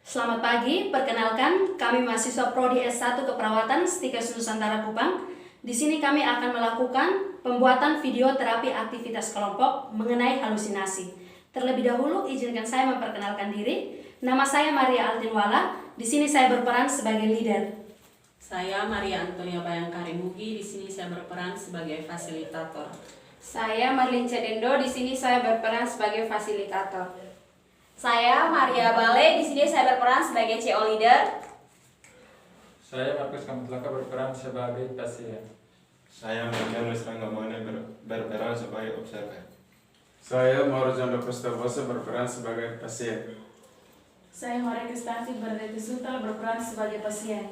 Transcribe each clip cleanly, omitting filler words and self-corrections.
Selamat pagi, perkenalkan kami mahasiswa Prodi S1 Keperawatan Stikes Nusantara Kupang. Di sini kami akan melakukan pembuatan video terapi aktivitas kelompok mengenai halusinasi. Terlebih dahulu izinkan saya memperkenalkan diri. Nama saya Maria Altinwala. Di sini saya berperan sebagai leader. Saya Maria Antonia Bayangkarimugi, di sini saya berperan sebagai fasilitator. Saya Marlin Cedendo, di sini saya berperan sebagai fasilitator. Saya Maria Bale, di sini saya berperan sebagai CO leader. Saya Markus Kamutlaka berperan sebagai pasien. Saya Markianus Ranggamone berperan sebagai observer. Saya Maurizon Costa-Bosa berperan sebagai pasien. Saya Maria Kristanti Bernadette Sutal berperan sebagai pasien.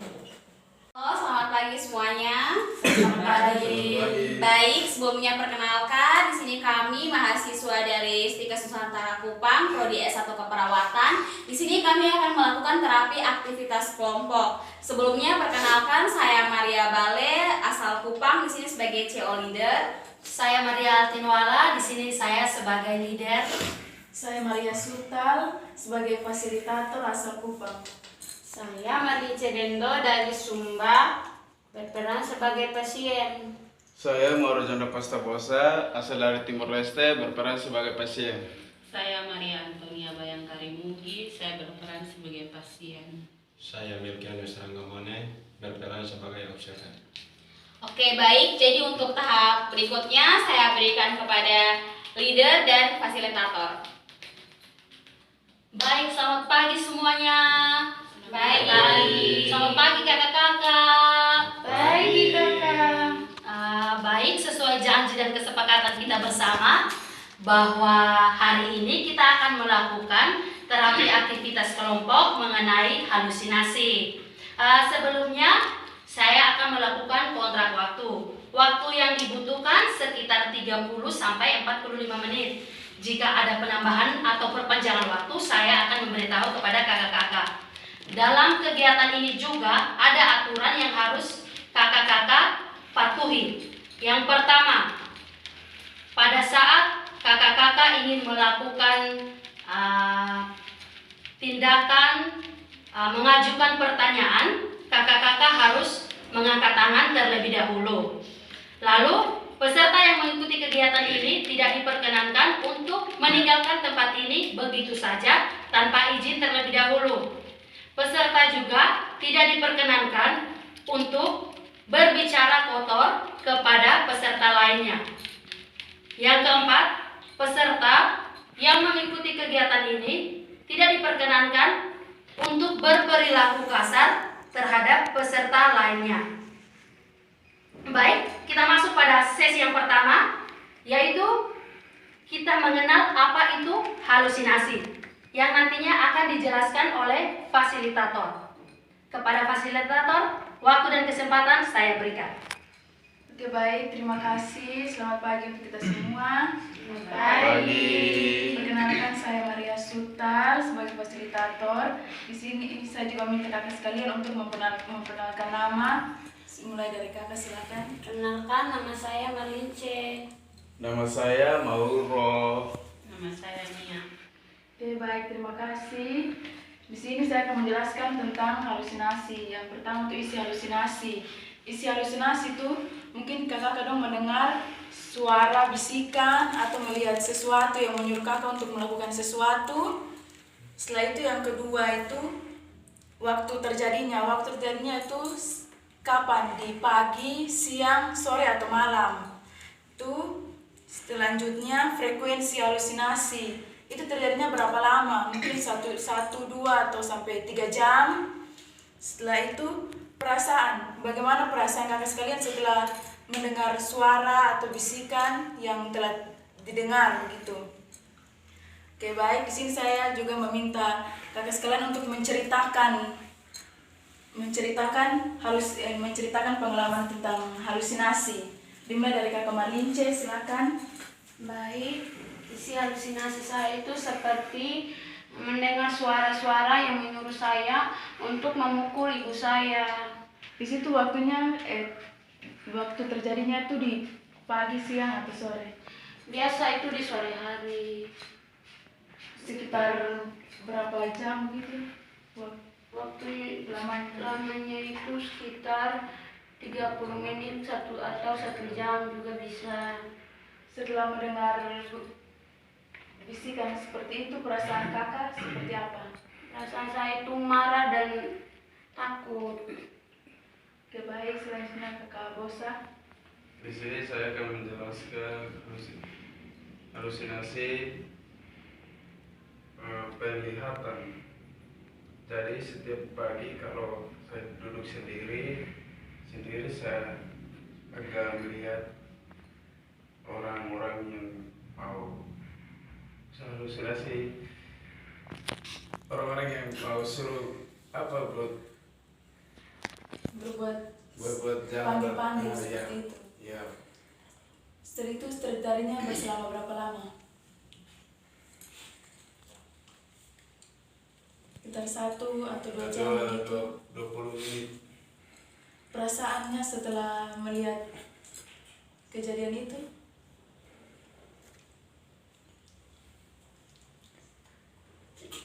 Halo, selamat pagi semuanya. Selamat pagi. Baik, sebelumnya perkenalkan, di sini kami mahasiswa dari Stikes Nusantara Kupang, Prodi S1 Keperawatan. Di sini kami akan melakukan terapi aktivitas kelompok. Sebelumnya perkenalkan, saya Maria Bale, asal Kupang, di sini sebagai CO leader. Saya Maria Altinwala, di sini saya sebagai leader. Saya Maria Sutal sebagai fasilitator asal Kupang. Saya Marlin Cedendo dari Sumba, berperan sebagai pasien. Saya Maurizon Costa-Bosa asal dari Timor Leste berperan sebagai pasien. Saya Maria Antonia Bayangkarimugi, saya berperan sebagai pasien. Saya Markianus Ranggamone berperan sebagai observer. Oke, baik. Jadi untuk tahap berikutnya saya berikan kepada leader dan fasilitator. Baik, selamat pagi semuanya. Baik. Selamat pagi kakak-kakak. Baik, kakak. Baik, sesuai janji dan kesepakatan kita bersama bahwa hari ini kita akan melakukan terapi aktivitas kelompok mengenai halusinasi. Sebelumnya saya akan melakukan kontrak waktu. Waktu yang dibutuhkan sekitar 30 sampai 45 menit. Jika ada penambahan atau perpanjangan waktu, saya akan memberitahu kepada kakak-kakak. Dalam kegiatan ini juga ada aturan yang harus kakak-kakak patuhi. Yang pertama, pada saat kakak-kakak ingin melakukan tindakan mengajukan pertanyaan, kakak-kakak harus mengangkat tangan terlebih dahulu. Lalu, peserta yang mengikuti kegiatan ini tidak diperkenankan untuk meninggalkan tempat ini begitu saja tanpa izin terlebih dahulu. Peserta juga tidak diperkenankan untuk berbicara kotor kepada peserta lainnya. Yang keempat, peserta yang mengikuti kegiatan ini tidak diperkenankan untuk berperilaku kasar terhadap peserta lainnya. Baik, kita masuk pada sesi yang pertama, yaitu kita mengenal apa itu halusinasi, yang nantinya akan dijelaskan oleh fasilitator. Kepada fasilitator, waktu dan kesempatan saya berikan. Oke, baik, terima kasih. Selamat pagi untuk kita semua. Pagi. Perkenalkan, saya Maria Sutal sebagai fasilitator. Di sini saya juga minta kakak sekalian untuk memperkenalkan nama. Mulai dari kakak, silakan. Kenalkan, nama saya Marlin C. Nama saya Mauro. Nama saya Nia. Oke, baik, terima kasih. Di sini saya akan menjelaskan tentang halusinasi. Yang pertama itu isi halusinasi. Isi halusinasi itu mungkin kakak kadang mendengar suara bisikan atau melihat sesuatu yang menyuruh kakak untuk melakukan sesuatu. Setelah itu yang kedua itu waktu terjadinya. Waktu terjadinya itu kapan? Di pagi, siang, sore atau malam. Itu selanjutnya frekuensi halusinasi. Itu terjadinya berapa lama? Mungkin 1, 2 atau sampai 3 jam. Setelah itu perasaan. Bagaimana perasaan kakak sekalian setelah mendengar suara atau bisikan yang telah didengar begitu? Oke, baik. Di sini saya juga meminta kakak sekalian untuk menceritakan pengalaman tentang halusinasi. Dimulai dari kakak Malince, silakan. Baik, isi halusinasi saya itu seperti mendengar suara-suara yang menyuruh saya untuk memukul ibu saya. Di situ waktunya waktu terjadinya itu di pagi, siang atau sore? Biasa itu di sore hari. Sekitar berapa jam gitu? Waktu lamanya itu sekitar 30 menit atau 1 jam juga bisa. Setelah mendengar bisikan seperti itu, perasaan kakak seperti apa? Perasaan saya itu marah dan takut. Oke, baik, selanjutnya kakak Bosa. Di sini saya akan menjelaskan halusinasi penglihatan. Jadi setiap pagi kalau saya duduk sendiri saya agak melihat orang-orang yang mau halusinasi, orang-orang yang mau suruh Berbuat jahat. panggil-panggil seperti itu. Ya. Setelah itu ceritanya selama berapa lama? Sekitar 1 atau 2 jam begitu. 20 menit. Perasaannya setelah melihat kejadian itu?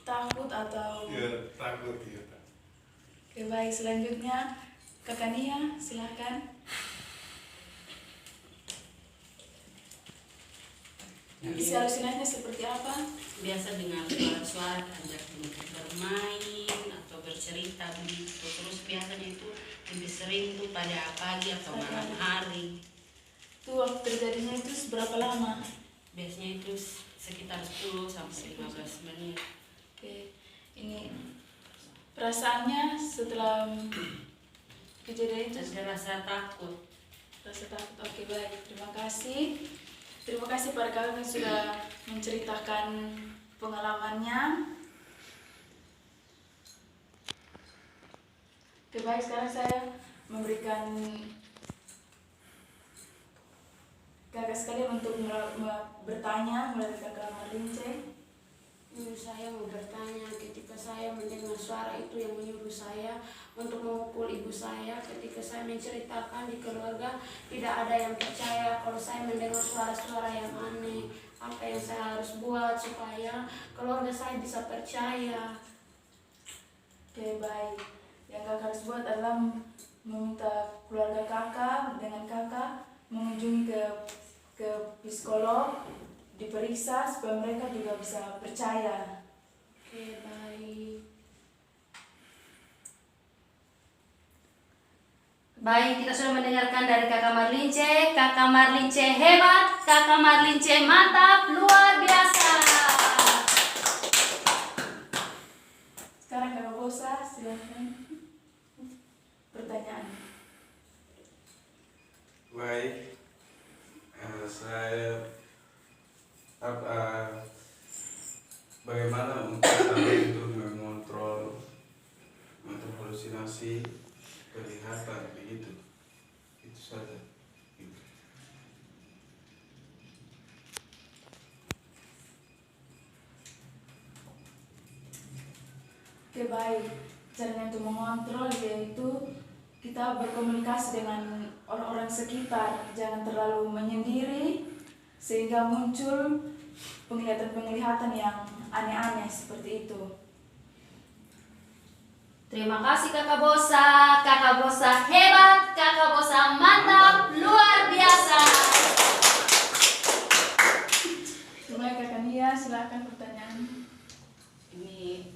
Takut atau? Ya, takut ya. Oke, baik, selanjutnya kakak Nia, silakan. Isi halusinasinya seperti apa? Biasa dengar suara-suara ajak bermain atau bercerita begitu. Terus biasanya itu lebih sering tuh pada pagi atau malam hari. Itu waktu terjadinya itu seberapa lama? Biasanya itu sekitar 10 sampai 15 menit. Oke, ini perasaannya setelah kejadian itu? Saya rasa takut. Rasa takut. Oke, baik, terima kasih. Terima kasih pada kakak yang sudah menceritakan pengalamannya. Oke, baik, sekarang saya memberikan kakak sekalian untuk bertanya melalui kakak Marlince. Saya mau bertanya, ketika saya mendengar suara itu yang menyuruh saya untuk memukul ibu saya, ketika saya menceritakan di keluarga, tidak ada yang percaya kalau saya mendengar suara-suara yang aneh. Apa yang saya harus buat supaya keluarga saya bisa percaya? Oke, baik. Yang kakak harus buat adalah meminta keluarga kakak dengan kakak mengunjungi ke psikolog, diperiksa supaya mereka juga bisa percaya. Oke, baik. Baik, kita sudah mendengarkan dari kakak Marlince. Kakak Marlince hebat, kakak Marlince mantap, luar biasa. Sekarang kakak Bosa, silakan pertanyaan. Baik, saya bagaimana untuk mengontrol halusinasi kelihatan begitu, itu saja. Oke, baik. Caranya untuk mengontrol yaitu kita berkomunikasi dengan orang-orang sekitar, jangan terlalu menyendiri sehingga muncul penglihatan-penglihatan yang aneh-aneh seperti itu. Terima kasih kakak Bosa hebat, kakak Bosa mantap, luar biasa. Mulai kakak Nia, silakan pertanyaan. Ini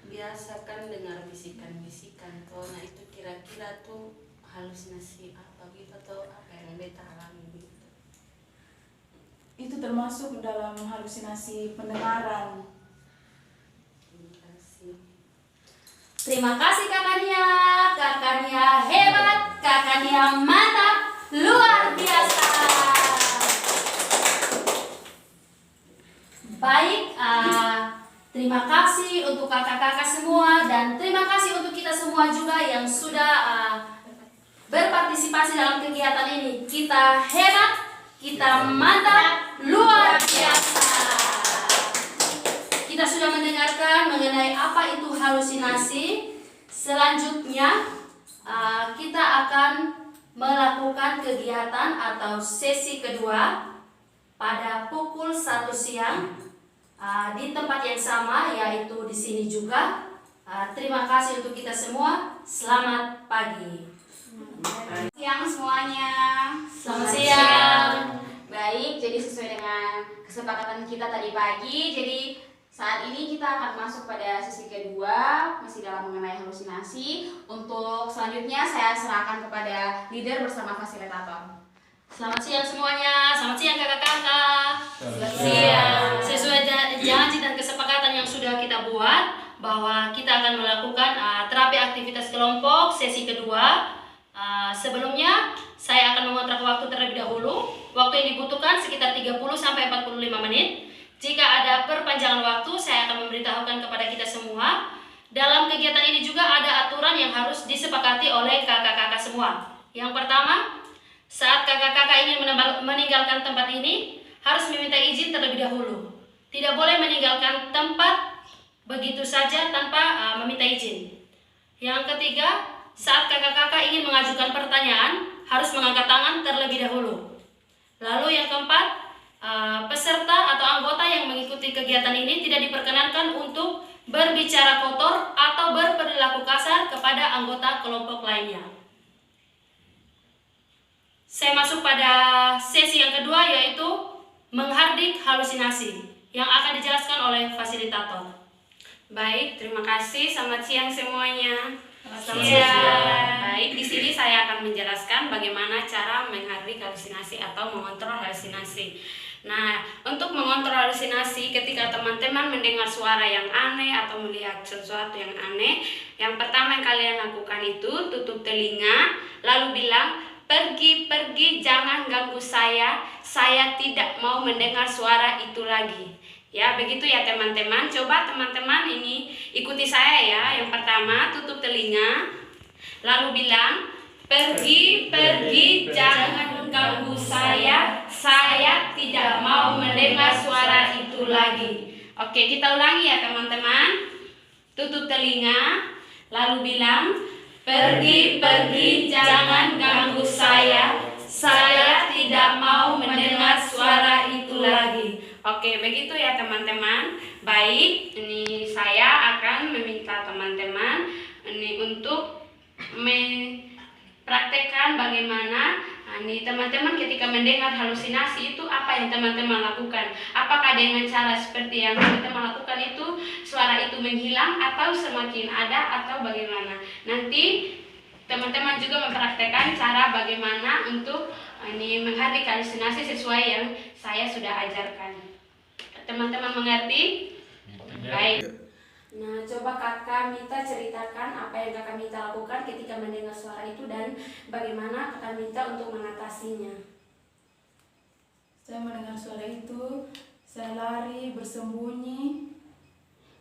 biasa kan dengar bisikan-bisikan tuh, nah itu kira-kira tuh halusinasi apa gitu atau apa yang beta alami gitu? Itu termasuk dalam halusinasi pendengaran. Terima kasih. Terima kasih kakak Nia hebat, kakak Nia mantap, luar biasa. Baik, terima kasih untuk kakak-kakak semua dan terima kasih untuk kita semua juga yang sudah berpartisipasi dalam kegiatan ini. Kita hebat, kita mantap, luar biasa. Kita sudah mendengarkan mengenai apa itu halusinasi. Selanjutnya kita akan melakukan kegiatan atau sesi kedua pada pukul 1 siang di tempat yang sama, yaitu di sini juga. Terima kasih untuk kita semua. Selamat pagi. Siang semuanya. Selamat siang. Baik, jadi sesuai dengan kesepakatan kita tadi pagi, jadi saat ini kita akan masuk pada sesi kedua, masih dalam mengenai halusinasi. Untuk selanjutnya saya serahkan kepada leader bersama fasilitator. Selamat siang semuanya. Selamat siang kakak-kakak. Selamat Siang. Sesuai janji dan kesepakatan yang sudah kita buat bahwa kita akan melakukan terapi aktivitas kelompok sesi kedua. Sebelumnya saya akan mengontrak waktu terlebih dahulu. Waktu yang dibutuhkan sekitar 30 sampai 45 menit. Jika ada perpanjangan waktu, saya akan memberitahukan kepada kita semua. Dalam kegiatan ini juga ada aturan yang harus disepakati oleh kakak-kakak semua. Yang pertama, saat kakak-kakak ingin meninggalkan tempat ini, harus meminta izin terlebih dahulu. Tidak boleh meninggalkan tempat begitu saja tanpa meminta izin. Yang ketiga, saat kakak-kakak ingin mengajukan pertanyaan, harus mengangkat tangan terlebih dahulu. Lalu yang keempat, peserta atau anggota yang mengikuti kegiatan ini tidak diperkenankan untuk berbicara kotor atau berperilaku kasar kepada anggota kelompok lainnya. Saya masuk pada sesi yang kedua, yaitu menghardik halusinasi, yang akan dijelaskan oleh fasilitator. Baik, terima kasih. Selamat siang semuanya. Selamat siang. Baik, di sini saya akan menjelaskan bagaimana cara menghardik halusinasi atau mengontrol halusinasi. Nah, untuk mengontrol halusinasi, ketika teman-teman mendengar suara yang aneh atau melihat sesuatu yang aneh, yang pertama yang kalian lakukan itu tutup telinga, lalu bilang, "Pergi, pergi, jangan ganggu saya tidak mau mendengar suara itu lagi." Ya, begitu ya teman-teman. Coba teman-teman ini ikuti saya ya. Yang pertama, tutup telinga, lalu bilang, "Pergi, pergi, jangan ganggu saya tidak mau mendengar suara itu lagi." Oke, kita ulangi ya teman-teman. Tutup telinga, lalu bilang, "Pergi, pergi, jangan ganggu saya tidak mau mendengar suara itu lagi." Oke, begitu ya teman-teman. Baik, ini saya akan meminta teman-teman ini untuk mempraktekkan bagaimana ini teman-teman ketika mendengar halusinasi itu apa yang teman-teman lakukan. Apakah dengan cara seperti yang teman-teman lakukan itu suara itu menghilang atau semakin ada atau bagaimana? Nanti teman-teman juga mempraktekkan cara bagaimana untuk ini menghardik halusinasi sesuai yang saya sudah ajarkan. Teman-teman mengerti? Baik. Nah, coba kakak minta ceritakan apa yang kakak minta lakukan ketika mendengar suara itu dan bagaimana kakak minta untuk mengatasinya. Saya mendengar suara itu, saya lari, bersembunyi.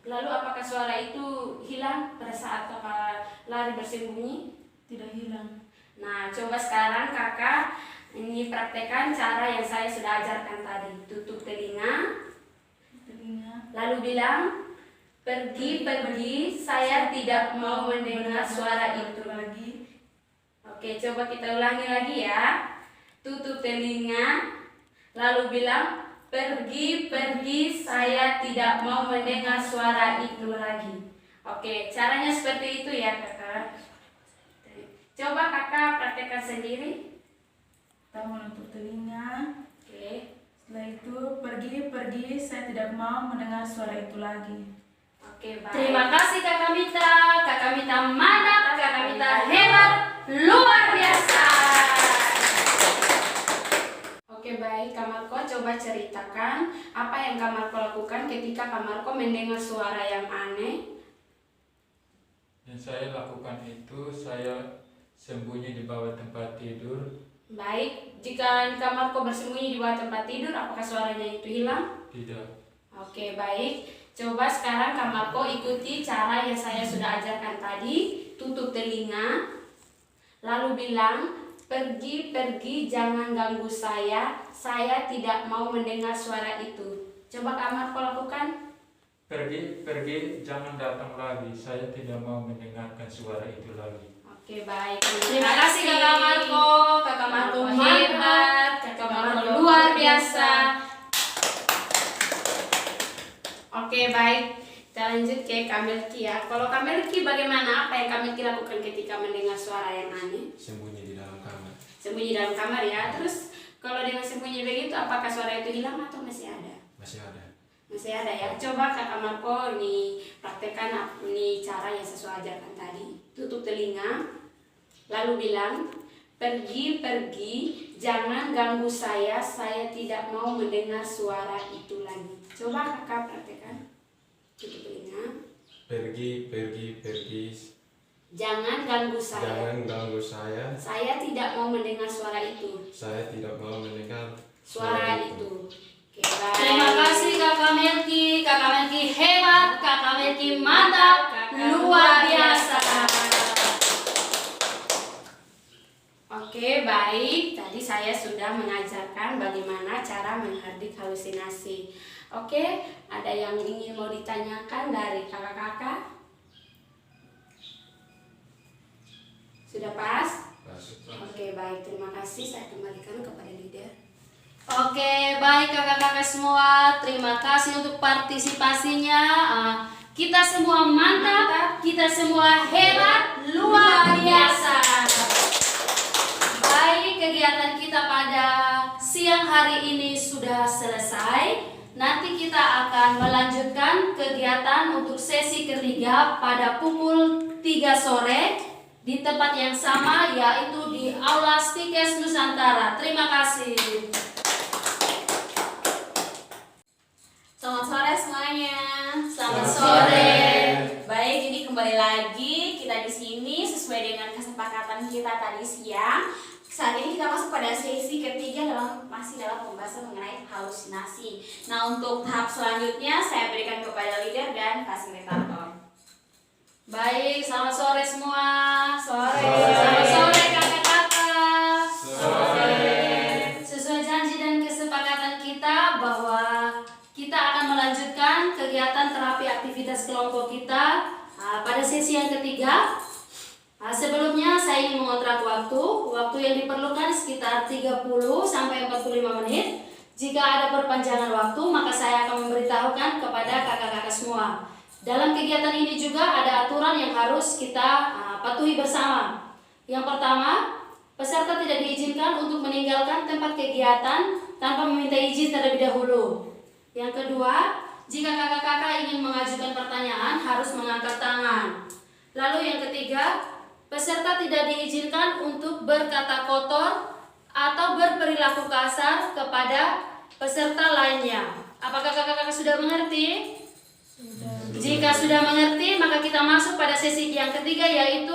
Lalu apakah suara itu hilang pada saat kakak lari bersembunyi? Tidak hilang. Nah, coba sekarang kakak ini praktekkan cara yang saya sudah ajarkan tadi. Tutup telinga, lalu bilang, "Pergi, pergi, saya tidak mau mendengar suara itu lagi." Oke, coba kita ulangi lagi ya. Tutup telinga, lalu bilang, "Pergi, pergi, saya tidak mau mendengar suara itu lagi." Oke, caranya seperti itu ya kakak. Coba kakak praktekkan sendiri. Kita menutup telinga. Oke. Setelah itu pergi, pergi, saya tidak mau mendengar suara itu lagi. Oke, baik. Terima kasih Kakak Mita. Kakak Mita mantap, Kakak Mita hebat, luar biasa. Oke, baik Kak Marco, coba ceritakan apa yang Kak Marco lakukan ketika Kak Marco mendengar suara yang aneh. Yang saya lakukan itu saya sembunyi di bawah tempat tidur. Baik, jika Kak Marco bersembunyi di bawah tempat tidur, apakah suaranya itu hilang? Tidak. Oke, baik. Coba sekarang Kak Marco ikuti cara yang saya sudah ajarkan tadi. Tutup telinga, lalu bilang, "Pergi, pergi, jangan ganggu saya tidak mau mendengar suara itu." Coba Kak Marco lakukan. Pergi, pergi, jangan datang lagi. Saya tidak mau mendengarkan suara itu lagi. Oke, baik. Terima kasih Kakak Marco. Kakak Marco hebat, Kakak Marco luar biasa. Oke, baik. Kita lanjut ke Kamelki ya. Kalau Kamelki bagaimana? Apa yang Kamelki lakukan ketika mendengar suara yang aneh? Sembunyi di dalam kamar. Sembunyi dalam kamar ya. Terus kalau dengan sembunyi begitu, apakah suara itu hilang atau masih ada? Masih ada. Masih ada ya. Coba Kakak Marco ini praktekkan ini cara yang saya ajarkan tadi. Tutup telinga, lalu bilang, pergi, jangan ganggu saya tidak mau mendengar suara itu lagi. Coba Kakak praktekkan. Tutup telinga. Pergi. Jangan ganggu saya. Jangan ganggu saya. Saya tidak mau mendengar suara itu. Saya tidak mau mendengar Suara itu. Oke, baik. Terima kasih Kakak Melki. Kakak Melki hebat, Kakak Melki mantap, luar biasa. Oke, baik. Tadi saya sudah mengajarkan bagaimana cara menghardik halusinasi. Oke, ada yang ingin mau ditanyakan dari kakak-kakak? Sudah pas? Oke, baik. Terima kasih. Saya kembalikan kepada leader. Oke, baik kakak-kakak semua. Terima kasih untuk partisipasinya. Kita semua mantap, kita semua hebat, luar biasa. Baik, kegiatan kita pada siang hari ini sudah selesai. Nanti kita akan melanjutkan kegiatan untuk sesi ketiga pada pukul 3 sore di tempat yang sama, yaitu di Aula Stikes Nusantara. Terima kasih. Selamat sore semuanya. Selamat sore. Baik, ini kembali lagi kita di sini sesuai dengan kesepakatan kita tadi siang. Saat ini kita masuk pada sesi ketiga masih dalam pembahasan mengenai halusinasi. Nah, untuk tahap selanjutnya saya berikan kepada leader dan fasilitator. Baik, selamat sore semua. Sore. Selamat sore kakak-kakak. Sore. Sesuai janji dan kesepakatan kita bahwa kita akan melanjutkan kegiatan terapi aktivitas kelompok kita pada sesi yang ketiga. Sebelumnya saya ingin mengontrak waktu yang diperlukan sekitar 30 sampai 45 menit. Jika ada perpanjangan waktu, maka saya akan memberitahukan kepada kakak-kakak semua. Dalam kegiatan ini juga ada aturan yang harus kita patuhi bersama. Yang pertama, peserta tidak diizinkan untuk meninggalkan tempat kegiatan tanpa meminta izin terlebih dahulu. Yang kedua, jika kakak-kakak ingin mengajukan pertanyaan harus mengangkat tangan. Lalu yang ketiga, peserta tidak diizinkan untuk berkata kotor atau berperilaku kasar kepada peserta lainnya. Apakah kakak-kakak sudah mengerti? Jika sudah mengerti, maka kita masuk pada sesi yang ketiga, yaitu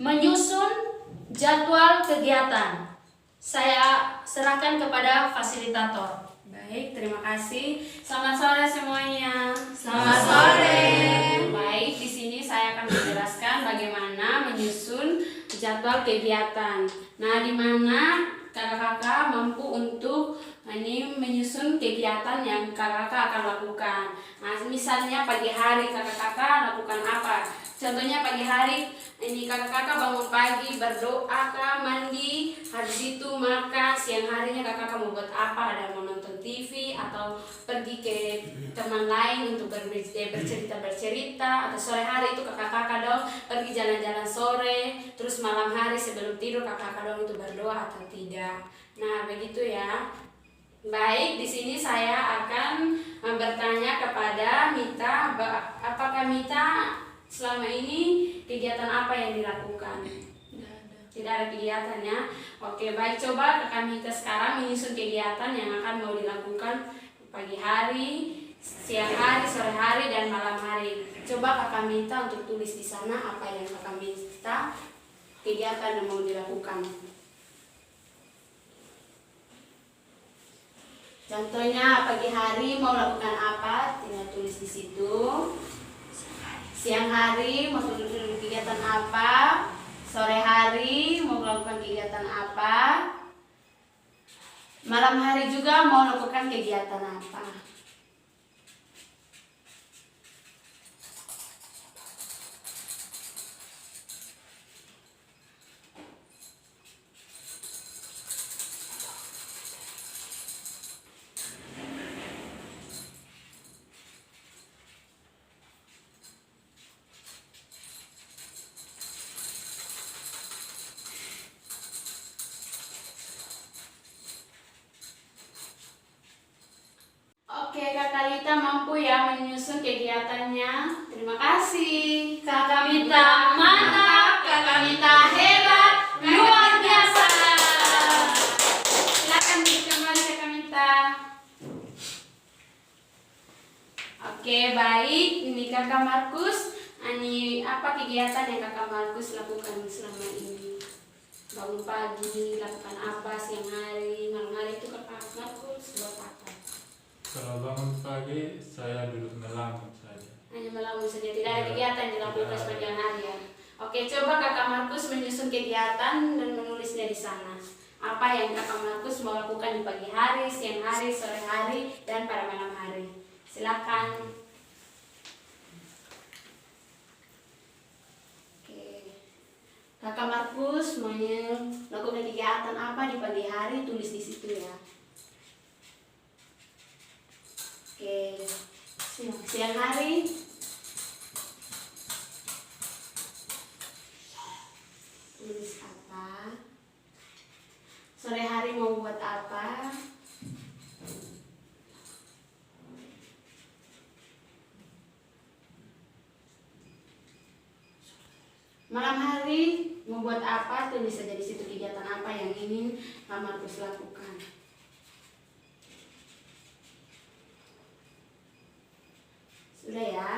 menyusun jadwal kegiatan. Saya serahkan kepada fasilitator. Baik, terima kasih. Selamat sore semuanya. Selamat sore. Baik, di sini saya akan menjelaskan bagaimana menyusun jadwal kegiatan. Nah, di mana kakak-kakak mampu untuk menyusun kegiatan yang kakak-kakak akan lakukan. Nah, misalnya pagi hari kakak-kakak lakukan apa? Contohnya pagi hari ini kakak-kakak bangun pagi, berdoa, mandi, habis itu makan. Siang harinya kakak-kakak mau buat apa? Ada mau nonton TV atau pergi ke teman lain untuk bercerita, atau sore hari itu kakak-kakak dong pergi jalan-jalan sore. Terus malam hari sebelum tidur kakak-kakak dong itu berdoa atau tidak. Nah, begitu ya. Baik, di sini saya akan bertanya kepada Mita, apakah Mita selama ini kegiatan apa yang dilakukan? Tidak ada kegiatannya. Oke, baik, coba kakak Mita sekarang menyusun kegiatan yang akan mau dilakukan pagi hari, siang hari, sore hari, dan malam hari. Coba kakak Mita untuk tulis di sana apa yang kakak Mita kegiatan yang mau dilakukan. Contohnya pagi hari mau lakukan apa? Tinggal tulis di situ. Siang hari mau lakukan kegiatan apa? Sore hari mau melakukan kegiatan apa? Malam hari juga mau lakukan kegiatan apa? apa kegiatan yang kakak Markus lakukan selama ini? Bangun pagi, lakukan apa siang hari, malam hari itu kakak Markus buat apa? Kalau bangun pagi saya duduk melamun saja. Hanya melamun saja, tidak ada kegiatan yang dilakukan sepanjang hari ya. Oke, coba kakak Markus menyusun kegiatan dan menulisnya di sana. Apa yang kakak Markus mau lakukan di pagi hari, siang hari, sore hari, dan pada malam hari. Silakan. Kakak Markus mau melakukan kegiatan apa di pagi hari, tulis di situ ya. Oke, siang hari tulis apa, sore hari mau buat apa, malam hari mau buat apa, tulis saja di situ kegiatan apa yang ingin Kak Markus lakukan. Sudah ya?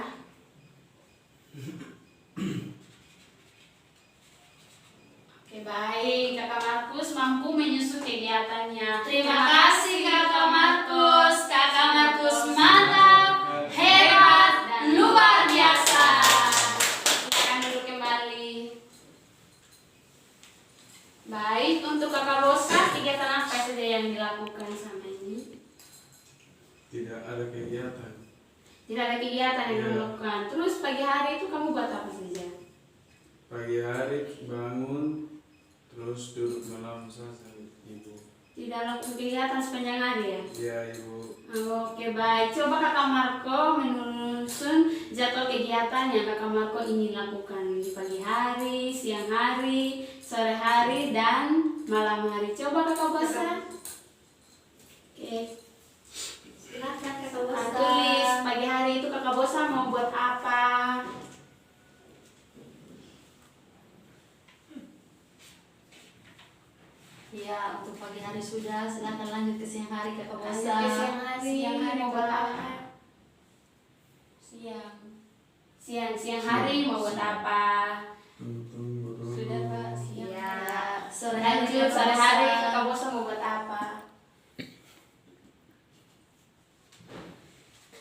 Oke, baik. Kakak Markus mampu menyusun kegiatannya. Terima kasih Kakak Markus. Kakak Markus mantap, hebat, dan luar biasa. Silakan duduk kembali. Baik, untuk kakak Bosa, kegiatan apa saja yang dilakukan sama ini? Tidak ada kegiatan. Tidak ada kegiatan yang Iya. dilakukan. Terus pagi hari itu kamu buat apa saja? Pagi hari bangun, terus duduk malam saja, Ibu. Tidak lakukan kegiatan sepanjang hari ya? Ya, Ibu. Oke, baik. Coba kakak Marco menyusun jadwal kegiatan yang kakak Marco ingin lakukan di pagi hari, siang hari, sore hari, dan malam hari. Coba kakak Bosa. Oke. Silakan Kakak Bosa. Tulis pagi hari itu kakak Bosa mau buat apa? Ya, untuk pagi hari sudah, silakan lanjut ke siang hari Kakak Bosa. Lanjut ke siang hari mau buat apa? Siang hari mau buat apa? Sudah Pak, siang. Ya. Sore hari Lanjut Kakak sore Bosa. hari kakak Bosa mau buat apa?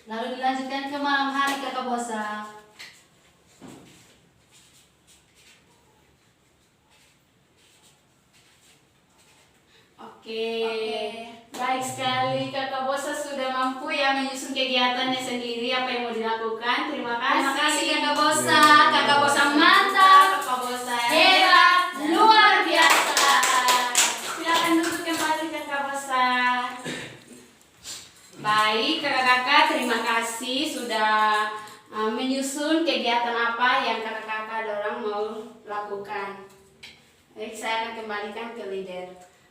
Lalu dilanjutkan ke malam hari Kakak Bosa. Oke. Baik sekali kakak Bosa sudah mampu ya menyusun kegiatannya sendiri apa yang mau dilakukan. Terima kasih. Terima kasih Kakak Bosa. Kakak Bosa mantap, Kakak Bosa. hebat, luar biasa. Silakan duduk kembali kakak Bosa. Baik kakak-kakak, terima kasih sudah menyusun kegiatan apa yang kakak-kakak dorang mau lakukan. Baik, saya akan kembalikan ke leader.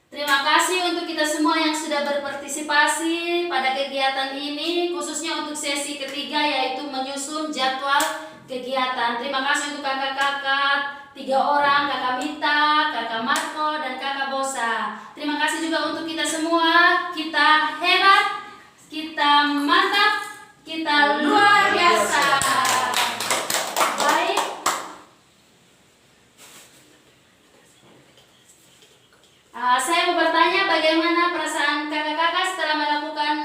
Terima kasih untuk kita semua yang sudah berpartisipasi pada kegiatan ini, khususnya untuk sesi ketiga yaitu menyusun jadwal kegiatan. Terima kasih untuk kakak-kakak 3 orang, Kakak Mita, Kakak Marco, dan Kakak Bosa. Terima kasih juga untuk kita semua. Kita hebat, kita mantap, kita luar biasa. Baik. Saya mau bertanya bagaimana perasaan kakak-kakak setelah melakukan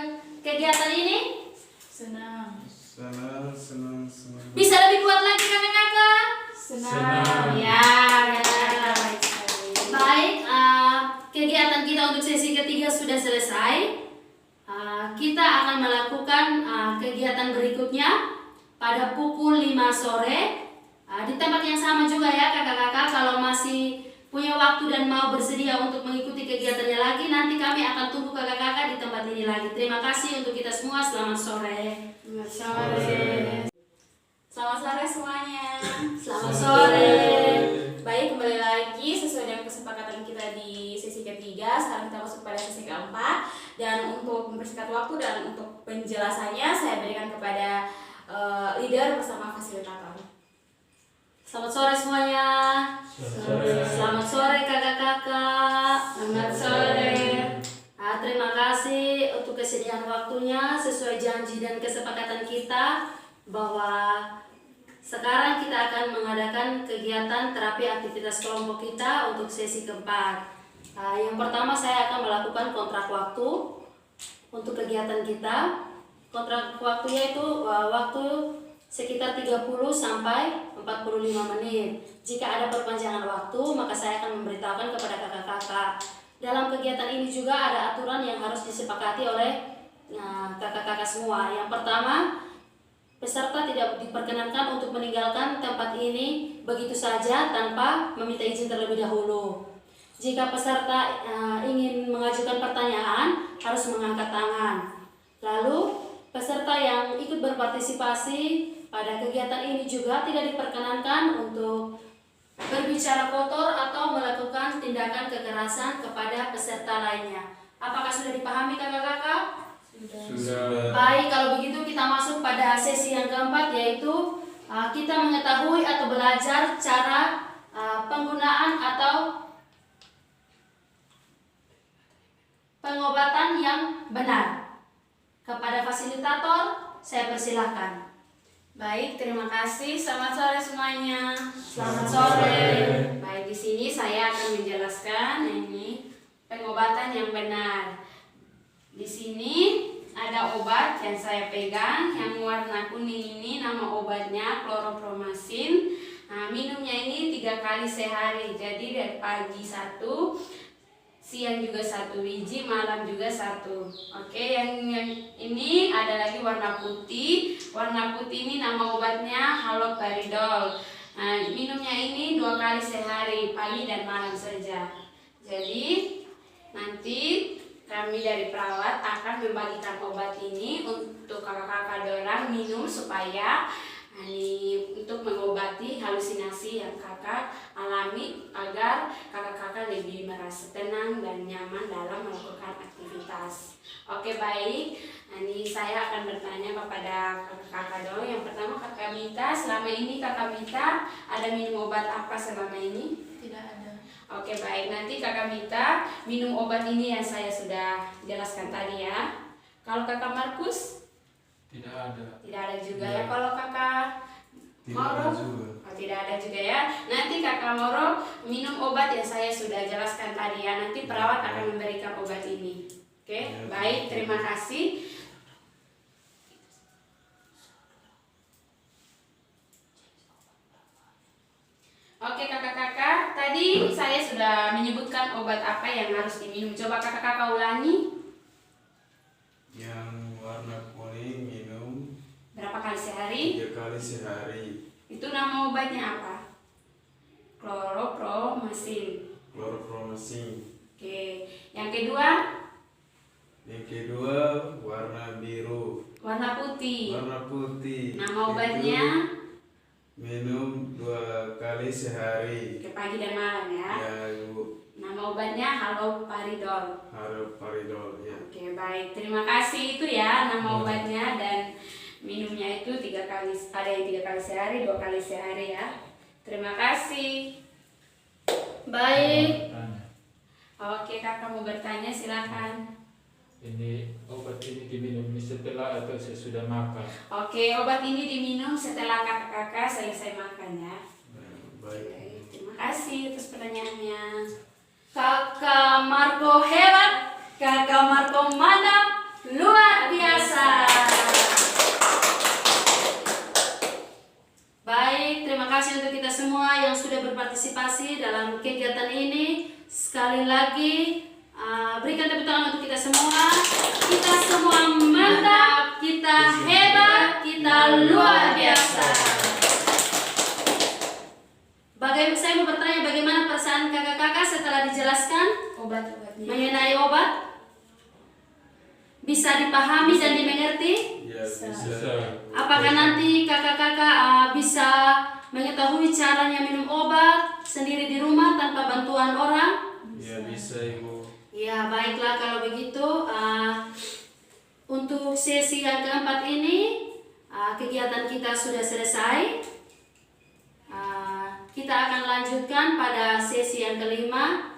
kegiatan ini? Senang. Senang. Bisa lebih kuat lagi kakak-kakak? Senang. Ya, kakak baik sekali. Baik, kegiatan kita untuk sesi ketiga sudah selesai. Kita akan melakukan kegiatan berikutnya pada pukul 5 sore di tempat yang sama juga ya kakak-kakak. Kalau masih punya waktu dan mau bersedia untuk mengikuti kegiatannya lagi, nanti kami akan tunggu kakak-kakak di tempat ini lagi. Terima kasih untuk kita semua. Selamat sore. Selamat sore. Selamat sore semuanya. Selamat sore. Baik, kembali lagi sesuai dengan kesepakatan kita di sesi ketiga. Sekarang kita masuk pada sesi keempat. Dan untuk mempersingkat waktu dan untuk penjelasannya saya berikan kepada leader bersama fasilitator. Selamat sore semuanya. Selamat sore kakak-kakak. Selamat sore. Terima kasih untuk kesediaan waktunya sesuai janji dan kesepakatan kita bahwa Sekarang kita akan mengadakan kegiatan terapi aktivitas kelompok kita untuk sesi keempat. Yang pertama saya akan melakukan kontrak waktu untuk kegiatan kita. Kontrak waktunya itu waktu sekitar 30 sampai 45 menit. Jika ada perpanjangan waktu, maka saya akan memberitahukan kepada kakak-kakak. Dalam kegiatan ini juga ada aturan yang harus disepakati oleh kakak-kakak semua. Yang pertama, peserta tidak diperkenankan untuk meninggalkan tempat ini begitu saja tanpa meminta izin terlebih dahulu. Jika peserta ingin mengajukan pertanyaan, harus mengangkat tangan. Lalu, peserta yang ikut berpartisipasi pada kegiatan ini juga tidak diperkenankan untuk berbicara kotor atau melakukan tindakan kekerasan kepada peserta lainnya. Apakah sudah dipahami kakak-kakak? Sudah. Baik, kalau begitu kita masuk pada sesi yang keempat, yaitu kita mengetahui atau belajar cara penggunaan atau pengobatan yang benar. Kepada fasilitator, saya persilahkan. Baik, terima kasih. Selamat sore semuanya. Selamat sore. Baik, di sini saya akan menjelaskan ini pengobatan yang benar. Di sini ada obat yang saya pegang, yang warna kuning ini nama obatnya kloropromasin. Nah, minumnya ini 3 kali sehari. Jadi dari pagi 1, siang juga 1 biji, malam juga 1. Oke, yang ini ada lagi warna putih. Warna putih ini nama obatnya haloperidol. Nah, minumnya ini 2 kali sehari, pagi dan malam saja. Jadi nanti kami dari perawat akan membagikan obat ini untuk kakak-kakak dorang minum supaya untuk mengobati halusinasi yang kakak alami agar kakak-kakak lebih merasa tenang dan nyaman dalam melakukan aktivitas. Oke, baik. Ini saya akan bertanya kepada kakak-kakak dong. Yang pertama kakak Mita, selama ini kakak Mita ada minum obat apa selama ini? Tidak ada. Oke, baik, nanti kakak Mita minum obat ini yang saya sudah jelaskan tadi ya. Kalau kakak Markus? Tidak ada. Tidak ada juga ya. Kalau kakak Moro? Oh, tidak ada juga ya. Nanti kakak Moro minum obat yang saya sudah jelaskan tadi ya. Nanti perawat akan memberikan obat ini. Oke, baik, terima kasih. Oke kakak-kakak, tadi saya sudah menyebutkan obat apa yang harus diminum. Coba kakak-kakak ulangi. Yang warna kuning minum Berapa kali sehari? 3 kali sehari. Itu nama obatnya apa? Kloropromasin. Kloropromasin. Oke, yang kedua Yang kedua warna biru. warna putih. Warna putih. Nama obatnya Minum 2 kali sehari. ke pagi dan malam ya. Ya, Ibu. Nama obatnya haloperidol. Haloperidol, ya. Oke, baik. Terima kasih itu ya nama obatnya, dan minumnya itu 3 kali, ada yang 3 kali sehari, 2 kali sehari ya. Terima kasih. Baik, Oke, kakak mau bertanya silakan. Ini obat ini diminum setelah atau sesudah makan? Oke, obat ini diminum setelah kakak-kakak selesai makan ya. Baik. Oke, terima kasih atas pertanyaannya. kakak Marco hebat, kakak Marco mantap, luar biasa. Baik, terima kasih untuk kita semua yang sudah berpartisipasi dalam kegiatan ini. Sekali lagi, berikan tepuk tangan untuk kita semua. Kita semua mantap, kita hebat, kita luar biasa. Saya mau bertanya, bagaimana perasaan kakak-kakak setelah dijelaskan Obat-obatnya. mengenai obat? Bisa dipahami dan dimengerti? Ya, bisa. Apakah nanti kakak-kakak bisa mengetahui caranya minum obat sendiri di rumah tanpa bantuan orang? Ya, bisa, Ibu. Ya, baiklah kalau begitu. Untuk sesi yang keempat ini, kegiatan kita sudah selesai. Kita akan lanjutkan pada sesi yang kelima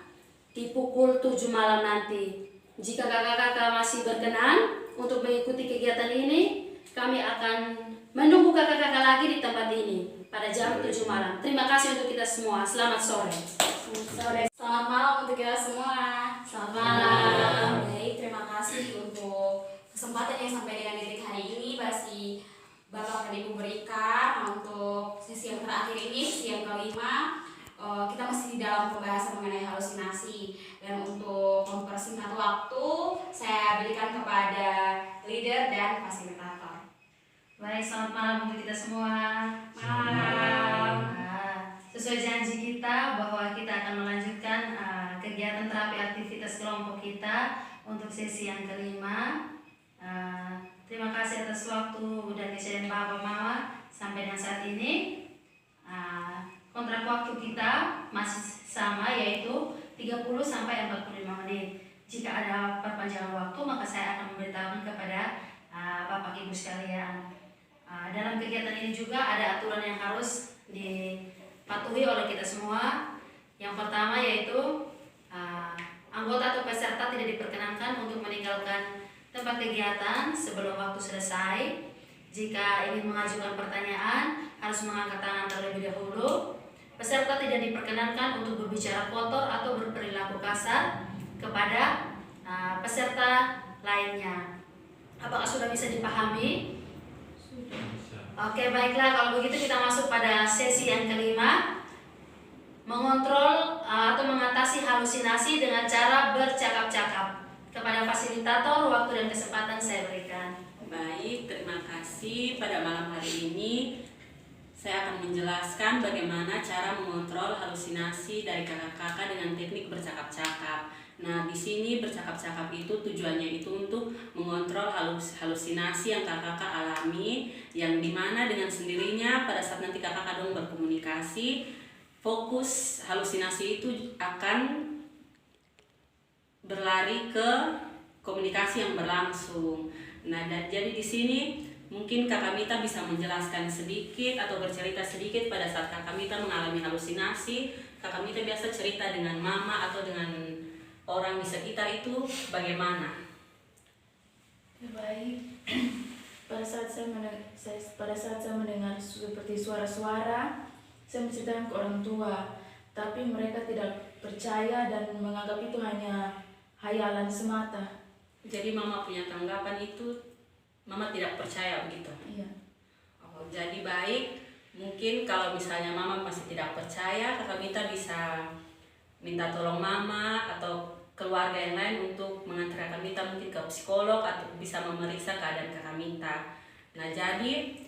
di pukul 7 malam nanti. Jika kakak-kakak masih berkenan untuk mengikuti kegiatan ini, kami akan menunggu kakak-kakak lagi di tempat ini. pada jam 7 malam. Terima kasih untuk kita semua. Selamat sore. Selamat malam untuk kita semua. Selamat malam. Baik, terima kasih untuk kesempatan yang sampai dengan detik hari ini masih Bapak dan Ibu berikan untuk sesi yang terakhir ini, sesi yang kelima. Kita masih di dalam pembahasan mengenai halusinasi, dan untuk mempersingkat waktu saya berikan kepada leader dan fasilitator. Baik, selamat malam untuk kita semua. Malam. Sesuai janji kita bahwa kita akan melanjutkan kegiatan terapi aktivitas kelompok kita untuk sesi yang kelima. Terima kasih atas waktu dan kesediaan Bapak Mama sampai dengan saat ini. Kontrak waktu kita masih sama, yaitu 30 sampai 45 menit. Jika ada perpanjangan waktu, maka saya akan memberitahukan kepada Bapak Ibu sekalian. Dalam kegiatan ini juga ada aturan yang harus dipatuhi oleh kita semua. Yang pertama yaitu anggota atau peserta tidak diperkenankan untuk meninggalkan tempat kegiatan sebelum waktu selesai. Jika ingin mengajukan pertanyaan, harus mengangkat tangan terlebih dahulu. Peserta tidak diperkenankan untuk berbicara kotor atau berperilaku kasar kepada peserta lainnya. Apakah sudah bisa dipahami? Oke, baiklah, kalau begitu kita masuk pada sesi yang kelima. Mengontrol atau mengatasi halusinasi dengan cara bercakap-cakap. Kepada fasilitator, waktu dan kesempatan saya berikan. Baik, terima kasih. Pada malam hari ini saya akan menjelaskan bagaimana cara mengontrol halusinasi dari kakak-kakak dengan teknik bercakap-cakap. Nah, di sini bercakap-cakap itu tujuannya itu untuk mengontrol halusinasi yang kakak-kakak alami, yang dimana dengan sendirinya pada saat nanti kakak-kakak dong berkomunikasi, fokus halusinasi itu akan berlari ke komunikasi yang berlangsung. Nah, dan jadi di sini mungkin Kakak Mita bisa menjelaskan sedikit atau bercerita sedikit pada saat Kakak Mita mengalami halusinasi. Kakak Mita biasa cerita dengan mama atau dengan orang di sekitar itu bagaimana? Baik. Pada saat saya mendengar seperti suara-suara, saya menceritakan ke orang tua, tapi mereka tidak percaya dan menganggap itu hanya hayalan semata. Jadi mama punya tanggapan itu, mama tidak percaya begitu? Iya. Oh, jadi baik, mungkin kalau misalnya mama masih tidak percaya, Kakak Mita bisa minta tolong mama atau keluarga yang lain untuk mengantar Kakak Mita mungkin ke psikolog atau bisa memeriksa keadaan Kakak Mita. Nah, jadi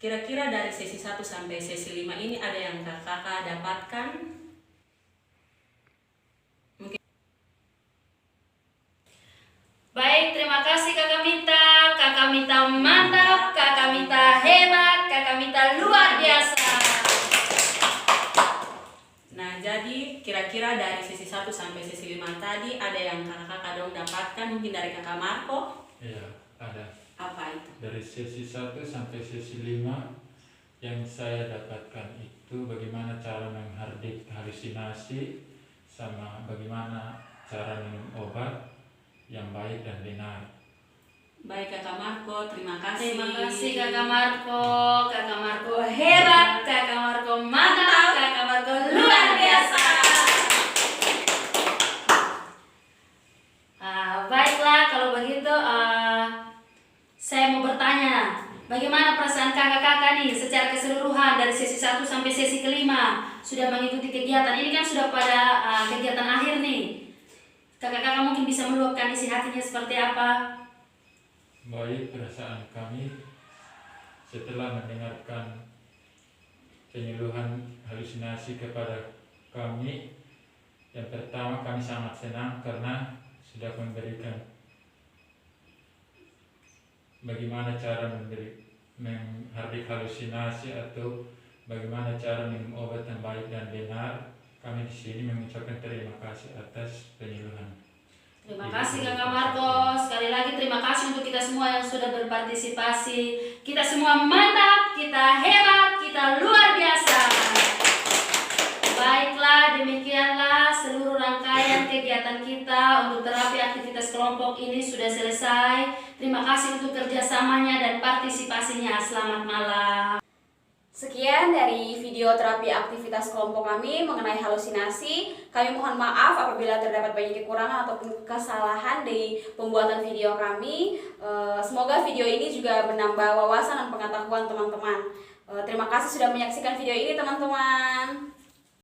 kira-kira dari sesi 1 sampai sesi 5 ini ada yang kakak dapatkan? Baik, terima kasih Kakak Mita. Kakak Mita mantap, Kakak Mita hebat, Kakak Mita luar biasa. Nah, jadi kira-kira dari sesi 1 sampai sesi 5 tadi ada yang kakak-kakak dong dapatkan mungkin dari Kakak Marco? Iya, ada. Apa itu? Dari sesi 1 sampai sesi 5 yang saya dapatkan itu bagaimana cara menghardik halusinasi sama bagaimana cara minum obat yang baik dan benar. Baik Kakak Marco, terima kasih. Terima kasih Kakak Marco. Kakak Marco hebat, Kakak Marco mantap, Kakak Marco luar biasa. Baiklah, kalau begitu saya mau bertanya, bagaimana perasaan kakak-kakak nih secara keseluruhan dari sesi 1 sampai sesi kelima sudah mengikuti kegiatan ini, kan sudah pada kegiatan akhir nih. Kakak-kakak mungkin bisa meluapkan isi hatinya seperti apa? Baik, perasaan kami setelah mendengarkan penyuluhan halusinasi kepada kami, yang pertama kami sangat senang karena sudah memberikan bagaimana cara menghardik halusinasi atau bagaimana cara minum obat yang baik dan benar. Kami di sini mengucapkan terima kasih atas penyuluhan. Terima kasih Kakak Marco. Sekali lagi terima kasih untuk kita semua yang sudah berpartisipasi. Kita semua mantap, kita hebat, kita luar biasa. Baiklah, demikianlah seluruh rangkaian kegiatan kita untuk terapi aktivitas kelompok ini sudah selesai. Terima kasih untuk kerjasamanya dan partisipasinya. Selamat malam. Sekian dari video terapi aktivitas kelompok kami mengenai halusinasi. Kami mohon maaf apabila terdapat banyak kekurangan ataupun kesalahan di pembuatan video kami. Semoga video ini juga menambah wawasan dan pengetahuan teman-teman. Terima kasih sudah menyaksikan video ini teman-teman.